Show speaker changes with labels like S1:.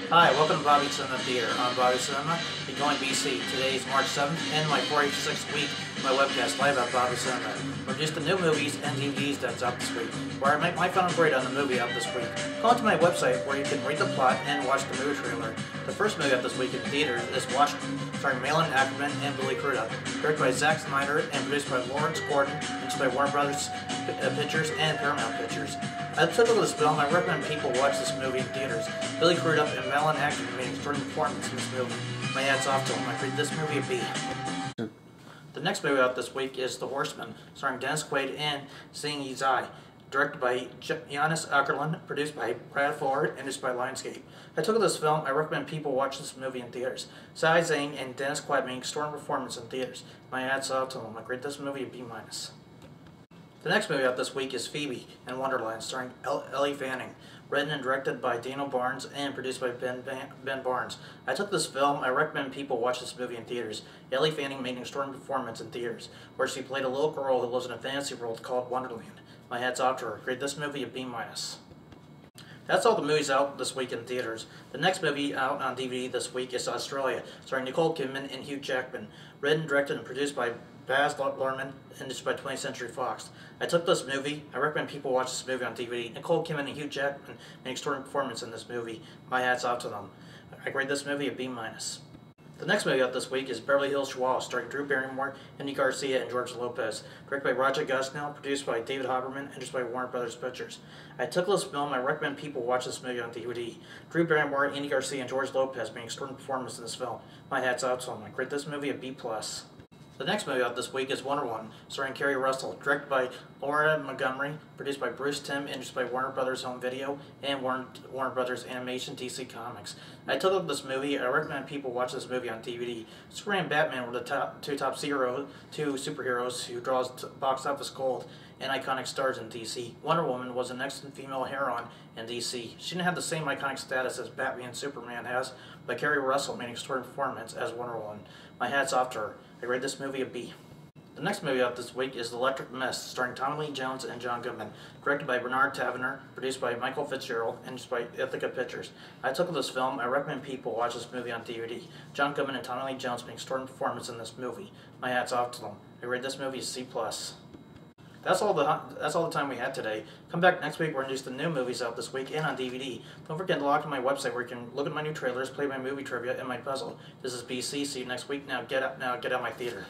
S1: Hi, welcome to Bobby Cinema Theater. I'm Bobby Cinema, Going BC. Today is March 7th and my 46th week of my webcast live at Bobby Cinema. We're just the new movies and DVDs that's out this week, where I make my final grade on the movie out this week. Go to my website where you can read the plot and watch the movie trailer. The first movie out this week in theaters is Watchmen, starring Malin Ackerman and Billy Crudup, directed by Zack Snyder and produced by Lawrence Gordon, produced by Warner Brothers Pictures and Paramount Pictures. As a typical of this film, I recommend people watch this movie in theaters. Billy Crudup and Malin Ackerman made an extraordinary performance in this movie. My hat's off to them. I rate this movie a B. The next movie out this week is The Horseman, starring Dennis Quaid and Seeing Zai, directed by Janus Ackerlund, produced by Brad Fuller, and produced by Lionsgate. I took this film. I recommend people watch this movie in theaters. Zai Zane and Dennis Quaid made an extraordinary performance in theaters. My hat's off to them. I rate this movie a B-. The next movie out this week is Phoebe in Wonderland, starring Ellie Fanning, written and directed by Daniel Barnes and produced by Ben Barnes. I took this film. I recommend people watch this movie in theaters. Ellie Fanning made an extraordinary performance in theaters, where she played a little girl who lives in a fantasy world called Wonderland. My hat's off to her. Grade this movie a B-. That's all the movies out this week in theaters. The next movie out on DVD this week is Australia, starring Nicole Kidman and Hugh Jackman, written, directed, and produced by Baz Luhrmann, and produced by 20th Century Fox. I took this movie. I recommend people watch this movie on DVD. Nicole Kidman and Hugh Jackman made an extraordinary performance in this movie. My hat's off to them. I grade this movie a B-. The next movie out this week is Beverly Hills Chihuahua, starring Drew Barrymore, Andy Garcia, and George Lopez, directed by Roger Gosnell, produced by David Haberman, and produced by Warner Brothers Pictures. I took this film. I recommend people watch this movie on DVD. Drew Barrymore, Andy Garcia, and George Lopez made an extraordinary performance in this film. My hat's off to them. I grade this movie a B+. The next movie out this week is Wonder Woman, starring Kerry Russell, directed by Laura Montgomery, produced by Bruce Timm, and produced by Warner Brothers Home Video and Warner Brothers Animation DC Comics. I took up this movie. I recommend people watch this movie on DVD. Superman and Batman were the two superheroes who draws box office gold and iconic stars in DC. Wonder Woman was the next female heroine in DC. She didn't have the same iconic status as Batman and Superman has, but Kerry Russell made an extraordinary performance as Wonder Woman. My hat's off to her. I rate this movie a B. The next movie out this week is The Electric Mist, starring Tommy Lee Jones and John Goodman, directed by Bernard Taverner, produced by Michael Fitzgerald, and produced by Ithaca Pictures. I took this film. I recommend people watch this movie on DVD. John Goodman and Tommy Lee Jones make an extraordinary performance in this movie. My hat's off to them. I rate this movie a C+. That's all the time we had today. Come back next week. We're going to do the new movies out this week and on DVD. Don't forget to log to my website where you can look at my new trailers, play my movie trivia, and my puzzle. This is BC. See you next week. Now get out my theater.